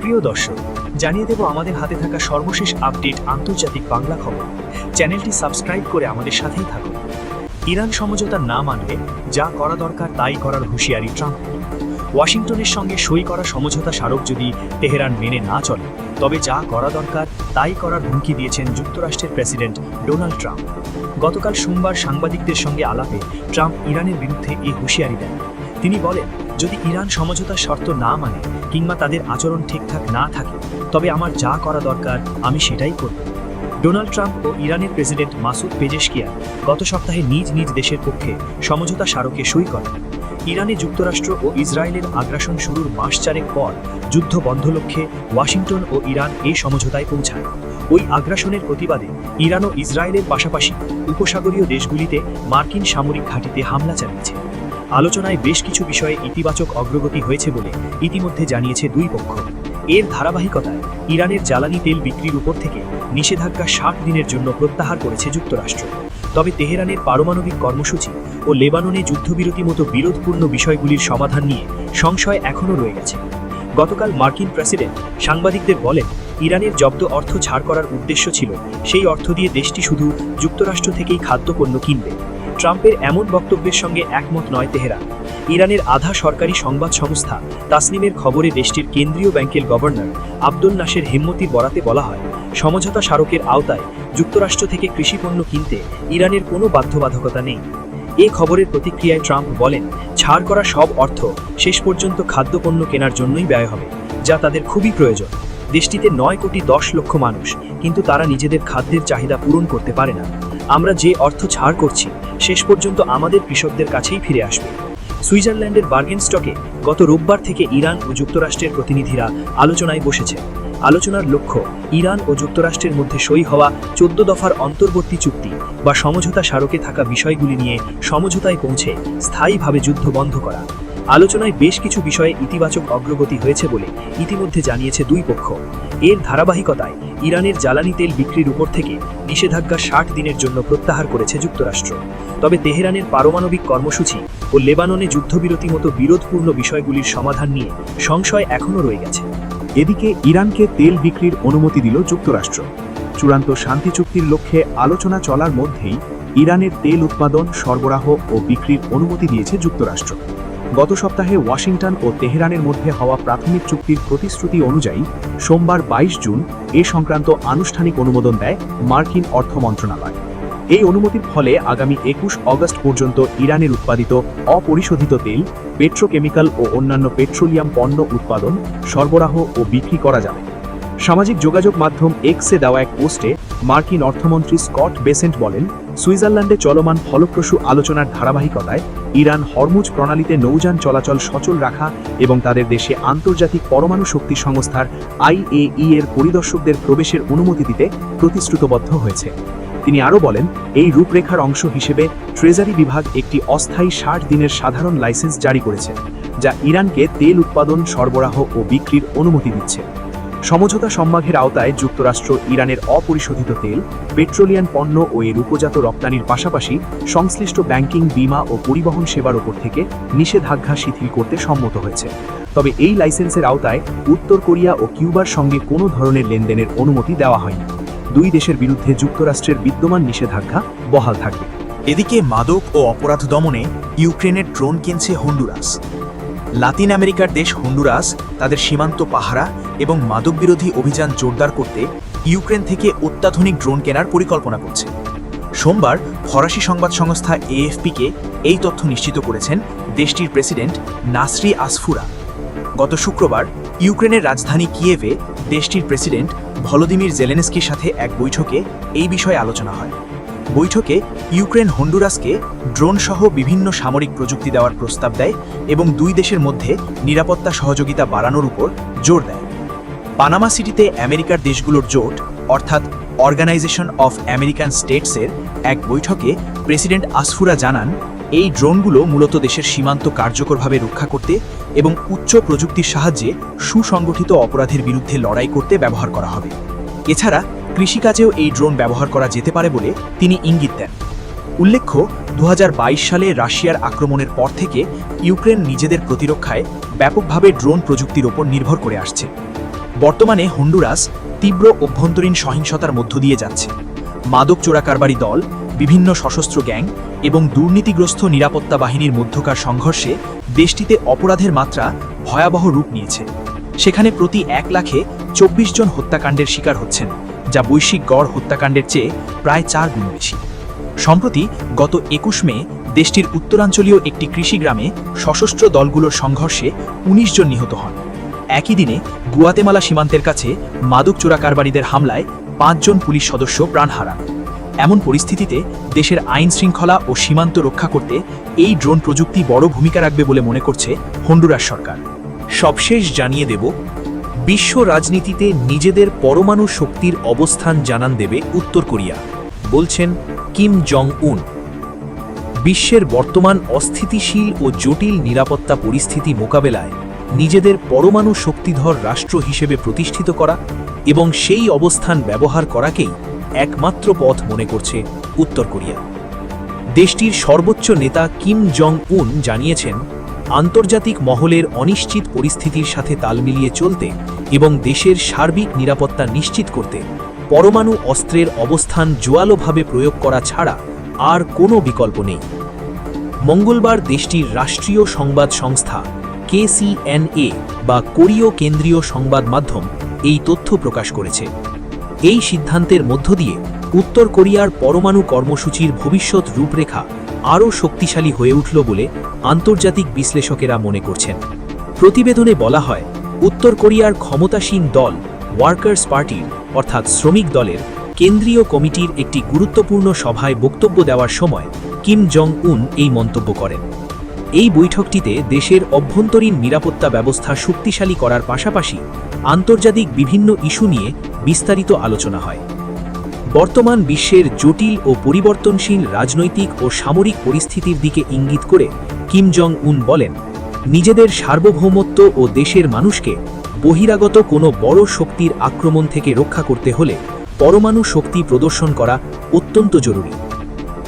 প্রিয় দর্শক, জানিয়ে দেব আমাদের হাতে থাকা সর্বশেষ আপডেট আন্তর্জাতিক বাংলা খবর। চ্যানেলটি সাবস্ক্রাইব করে আমাদের সাথেই থাকুন। ইরান সমঝোতা না মানলে যা করা দরকার তাই করার হুঁশিয়ারি ট্রাম্পের। ওয়াশিংটনের সঙ্গে সই করা সমঝোতা স্মারক যদি তেহরান মেনে না চলে, তবে যা করা দরকার তাই করার হুমকি দিয়েছেন যুক্তরাষ্ট্রের প্রেসিডেন্ট ডোনাল্ড ট্রাম্প। গতকাল সোমবার সাংবাদিকদের সঙ্গে আলাপে ট্রাম্প ইরানের বিরুদ্ধে এই হুঁশিয়ারি দেন। তিনি বলেন, যদি ইরান সমঝোতার শর্ত না মানে কিংবা তাদের আচরণ ঠিকঠাক না থাকে, তবে আমার যা করা দরকার আমি সেটাই করব। ডোনাল্ড ট্রাম্প ও ইরানের প্রেসিডেন্ট মাসুদ পেজেশকিয়ান গত সপ্তাহে নিজ নিজ দেশের পক্ষে সমঝোতা স্মারকে সই করেন। ইরানে যুক্তরাষ্ট্র ও ইসরায়েলের আগ্রাসন শুরুর মাস চারেক পর যুদ্ধ বন্ধ লক্ষ্যে ওয়াশিংটন ও ইরান এই সমঝোতায় পৌঁছায়। ওই আগ্রাসনের প্রতিবাদে ইরান ও ইসরায়েলের পাশাপাশি উপসাগরীয় দেশগুলিতে মার্কিন সামরিক ঘাঁটিতে হামলা চালিয়েছে। আলোচনায় বেশ কিছু বিষয়ে ইতিবাচক অগ্রগতি হয়েছে বলে ইতিমধ্যে জানিয়েছে দুই পক্ষ। এর ধারাবাহিকতায় ইরানের জ্বালানি তেল বিক্রির উপর থেকে নিষেধাজ্ঞা 60 দিনের জন্য প্রত্যাহার করেছে যুক্তরাষ্ট্র। তবে তেহরানের পারমাণবিক কর্মসূচি ও লেবাননে যুদ্ধবিরতি মতো বিরোধপূর্ণ বিষয়গুলির সমাধান নিয়ে সংশয় এখনও রয়ে গেছে। গতকাল মার্কিন প্রেসিডেন্ট সাংবাদিকদের বলেন, ইরানের জব্দ অর্থ ছাড় করার উদ্দেশ্য ছিল সেই অর্থ দিয়ে দেশটি শুধু যুক্তরাষ্ট্র থেকেই খাদ্যপণ্য কিনবে। ট্রাম্পের এমন বক্তব্যের সঙ্গে একমত নয় তেহরান। ইরানের আধা সরকারি সংবাদ সংস্থা তাসনিমের খবরে দেশটির কেন্দ্রীয় ব্যাংকের গভর্নর আব্দুল নাসের হেম্মতির বরাতে বলা হয়, সমঝোতা স্মারকের আওতায় যুক্তরাষ্ট্র থেকে কৃষিপণ্য কিনতে ইরানের কোনো বাধ্যবাধকতা নেই। এ খবরের প্রতিক্রিয়ায় ট্রাম্প বলেন, ছাড় করা সব অর্থ শেষ পর্যন্ত খাদ্যপণ্য কেনার জন্যই ব্যয় হবে, যা তাদের খুবই প্রয়োজন। দেশটিতে 9 কোটি 10 লক্ষ মানুষ, কিন্তু তারা নিজেদের খাদ্যের চাহিদা পূরণ করতে পারে না। আমরা যে অর্থ ছাড় করছি শেষ পর্যন্ত আমাদের কৃষকদের কাছেই ফিরে আসবে। সুইজারল্যান্ডের বার্গেনস্টকে গত রোববার থেকে ইরান ও যুক্তরাষ্ট্রের প্রতিনিধিরা আলোচনায় বসেছে। আলোচনার লক্ষ্য ইরান ও যুক্তরাষ্ট্রের মধ্যে সই হওয়া 14 দফার অন্তর্বর্তী চুক্তি বা সমঝোতা স্মারকে থাকা বিষয়গুলি নিয়ে সমঝোতায় পৌঁছে স্থায়ীভাবে যুদ্ধ বন্ধ করা। আলোচনায় বেশ কিছু বিষয়ে ইতিবাচক অগ্রগতি হয়েছে বলে ইতিমধ্যে জানিয়েছে দুই পক্ষ। এর ধারাবাহিকতায় ইরানের জ্বালানি তেল বিক্রির উপর থেকে নিষেধাজ্ঞা 60 দিনের জন্য প্রত্যাহার করেছে যুক্তরাষ্ট্র। তবে তেহরানের পারমাণবিক কর্মসূচি ও লেবাননে যুদ্ধবিরতি মতো বিরোধপূর্ণ বিষয়গুলির সমাধান নিয়ে সংশয় এখনও রয়ে গেছে। এদিকে ইরানকে তেল বিক্রির অনুমতি দিল যুক্তরাষ্ট্র। চূড়ান্ত শান্তি চুক্তির লক্ষ্যে আলোচনা চলার মধ্যেই ইরানের তেল উৎপাদন, সরবরাহ ও বিক্রির অনুমতি দিয়েছে যুক্তরাষ্ট্র। গত সপ্তাহে ওয়াশিংটন ও তেহরানের মধ্যে হওয়া প্রাথমিক চুক্তির প্রতিশ্রুতি অনুযায়ী সোমবার 22 জুন এ সংক্রান্ত আনুষ্ঠানিক অনুমোদন দেয় মার্কিন অর্থ মন্ত্রণালয়। এই অনুমতির ফলে আগামী 21 অগস্ট পর্যন্ত ইরানের উৎপাদিত অপরিশোধিত তেল, পেট্রোকেমিক্যাল ও অন্যান্য পেট্রোলিয়াম পণ্য উৎপাদন, সরবরাহ ও বিক্রি করা যাবে। সামাজিক যোগাযোগ মাধ্যম এক্সে দেওয়া এক পোস্টে মার্কিন অর্থমন্ত্রী স্কট বেসেন্ট বলেন, সুইজারল্যান্ডে চলমান ফলপ্রসূ আলোচনার ধারাবাহিকতায় ইরান হরমুজ প্রণালীতে নৌযান চলাচল সচল রাখা এবং তাদের দেশে আন্তর্জাতিক পরমাণু শক্তি সংস্থার IAEA এর পরিদর্শকদের প্রবেশের অনুমতি দিতে প্রতিশ্রুতিবদ্ধ হয়েছে। তিনি আরও বলেন, এই রূপরেখার অংশ হিসেবে ট্রেজারি বিভাগ একটি অস্থায়ী 60 দিনের সাধারণ লাইসেন্স জারি করেছে, যা ইরানকে তেল উৎপাদন, সরবরাহ ও বিক্রির অনুমতি দিচ্ছে। সমঝোতা সম্মাঘের আওতায় যুক্তরাষ্ট্র ইরানের অপরিশোধিত তেল, পেট্রোলিয়াম পণ্য ও এর উপজাত রপ্তানির পাশাপাশি সংশ্লিষ্ট ব্যাংকিং, বীমা ও পরিবহন সেবার ওপর থেকে নিষেধাজ্ঞা শিথিল করতে সম্মত হয়েছে। তবে এই লাইসেন্সের আওতায় উত্তর কোরিয়া ও কিউবার সঙ্গে কোনো ধরনের লেনদেনের অনুমতি দেওয়া হয়নি। দুই দেশের বিরুদ্ধে যুক্তরাষ্ট্রের বিদ্যমান নিষেধাজ্ঞা বহাল থাকবে। এদিকে মাদক ও অপরাধ দমনে ইউক্রেনের ড্রোন কিনছে হন্ডুরাস। লাতিন আমেরিকার দেশ হন্ডুরাস তাদের সীমান্ত পাহারা এবং মাদক বিরোধী অভিযান জোরদার করতে ইউক্রেন থেকে অত্যাধুনিক ড্রোন কেনার পরিকল্পনা করছে। সোমবার ফরাসি সংবাদ সংস্থা AFP-কে এই তথ্য নিশ্চিত করেছেন দেশটির প্রেসিডেন্ট নাসরি আসফুরা। গত শুক্রবার ইউক্রেনের রাজধানী কিয়েভে দেশটির প্রেসিডেন্ট ভলোদিমির জেলেনস্কির সাথে এক বৈঠকে এই বিষয়ে আলোচনা হয়। বৈঠকে ইউক্রেন হন্ডুরাসকে ড্রোন সহ বিভিন্ন সামরিক প্রযুক্তি দেওয়ার প্রস্তাব দেয় এবং দুই দেশের মধ্যে নিরাপত্তা সহযোগিতা বাড়ানোর উপর জোর দেয়। পানামা সিটিতে আমেরিকার দেশগুলোর জোট অর্থাৎ অর্গানাইজেশন অফ আমেরিকান স্টেটসের এক বৈঠকে প্রেসিডেন্ট আসফুরা জানান, এই ড্রোনগুলো মূলত দেশের সীমান্ত কার্যকরভাবে রক্ষা করতে এবং উচ্চ প্রযুক্তির সাহায্যে সুসংগঠিত অপরাধের বিরুদ্ধে লড়াই করতে ব্যবহার করা হবে। এছাড়া কৃষিকাজেও এই ড্রোন ব্যবহার করা যেতে পারে বলে তিনি ইঙ্গিত দেন। উল্লেখ্য 2022 সালে রাশিয়ার আক্রমণের পর থেকে ইউক্রেন নিজেদের প্রতিরক্ষায় ব্যাপকভাবে ড্রোন প্রযুক্তির ওপর নির্ভর করে আসছে। বর্তমানে হন্ডুরাস তীব্র অভ্যন্তরীণ সহিংসতার মধ্য দিয়ে যাচ্ছে। মাদক চোরাকারবারি দল, বিভিন্ন সশস্ত্র গ্যাং এবং দুর্নীতিগ্রস্ত নিরাপত্তা বাহিনীর মধ্যকার সংঘর্ষে দেশটিতে অপরাধের মাত্রা ভয়াবহ রূপ নিয়েছে। সেখানে প্রতি 1 লাখে 24 জন হত্যাকাণ্ডের শিকার হচ্ছেন, যা বৈশ্বিক গড় হত্যাকাণ্ডের চেয়ে প্রায় 4 গুণ বেশি। সম্প্রতি গত 21 মে দেশটির উত্তরাঞ্চলীয় একটি কৃষি গ্রামে সশস্ত্র দলগুলোর সংঘর্ষে 19 জন নিহত হন। একই দিনে গুয়াতেমালা সীমান্তের কাছে মাদক চোরাকারবারিদের হামলায় 5 জন পুলিশ সদস্য প্রাণ হারান। এমন পরিস্থিতিতে দেশের আইন শৃঙ্খলা ও সীমান্ত রক্ষা করতে এই ড্রোন প্রযুক্তি বড় ভূমিকা রাখবে বলে মনে করছে হন্ডুরাস সরকার। সবশেষ জানিয়ে দেব, বিশ্ব রাজনীতিতে নিজেদের পরমাণু শক্তির অবস্থান জানান দেবে উত্তর কোরিয়া, বলছেন কিম জং উন। বিশ্বের বর্তমান অস্থিতিশীল ও জটিল নিরাপত্তা পরিস্থিতি মোকাবেলায় নিজেদের পরমাণু শক্তিধর রাষ্ট্র হিসেবে প্রতিষ্ঠিত করা এবং সেই অবস্থান ব্যবহার করাকেই একমাত্র পথ মনে করছে উত্তর কোরিয়া। দেশটির সর্বোচ্চ নেতা কিম জং উন জানিয়েছেন, আন্তর্জাতিক মহলের অনিশ্চিত পরিস্থিতির সাথে তাল মিলিয়ে চলতে এবং দেশের সার্বিক নিরাপত্তা নিশ্চিত করতে পরমাণু অস্ত্রের অবস্থান জোরালোভাবে প্রয়োগ করা ছাড়া আর কোনো বিকল্প নেই। মঙ্গলবার দেশটির রাষ্ট্রীয় সংবাদ সংস্থা KCNA বা কোরীয় কেন্দ্রীয় সংবাদ মাধ্যম এই তথ্য প্রকাশ করেছে। এই সিদ্ধান্তের মধ্য দিয়ে উত্তর কোরিয়ার পরমাণু কর্মসূচির ভবিষ্যৎ রূপরেখা আরও শক্তিশালী হয়ে উঠল বলে আন্তর্জাতিক বিশ্লেষকেরা মনে করছেন। প্রতিবেদনে বলা হয়, উত্তর কোরিয়ার ক্ষমতাসীন দল ওয়ার্কার্স পার্টির অর্থাৎ শ্রমিক দলের কেন্দ্রীয় কমিটির একটি গুরুত্বপূর্ণ সভায় বক্তব্য দেওয়ার সময় কিম জং উন এই মন্তব্য করেন। এই বৈঠকটিতে দেশের অভ্যন্তরীণ নিরাপত্তা ব্যবস্থা শক্তিশালী করার পাশাপাশি আন্তর্জাতিক বিভিন্ন ইস্যু নিয়ে বিস্তারিত আলোচনা হয়। বর্তমান বিশ্বের জটিল ও পরিবর্তনশীল রাজনৈতিক ও সামরিক পরিস্থিতির দিকে ইঙ্গিত করে কিম জং উন বলেন, নিজেদের সার্বভৌমত্ব ও দেশের মানুষকে বহিরাগত কোনো বড় শক্তির আক্রমণ থেকে রক্ষা করতে হলে পরমাণু শক্তি প্রদর্শন করা অত্যন্ত জরুরি।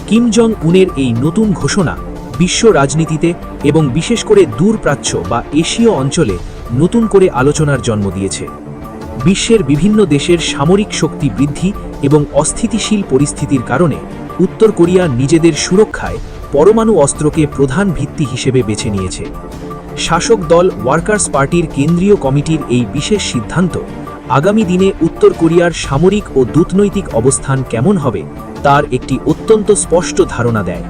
কিম জং উনের এই নতুন ঘোষণা বিশ্ব রাজনীতিতে এবং বিশেষ করে দূরপ্রাচ্য বা এশীয় অঞ্চলে নতুন করে আলোচনার জন্ম দিয়েছে। বিশ্বের বিভিন্ন দেশের সামরিক শক্তি বৃদ্ধি এবং অস্থিতিশীল পরিস্থিতির কারণে উত্তর কোরিয়া নিজেদের সুরক্ষায় পরমাণু অস্ত্রকে প্রধান ভিত্তি হিসেবে বেছে নিয়েছে। শাসক দল ওয়ার্কার্স পার্টির কেন্দ্রীয় কমিটির এই বিশেষ সিদ্ধান্ত আগামী দিনে উত্তর কোরিয়ার সামরিক ও কূটনৈতিক অবস্থান কেমন হবে তার একটি অত্যন্ত স্পষ্ট ধারণা দেয়।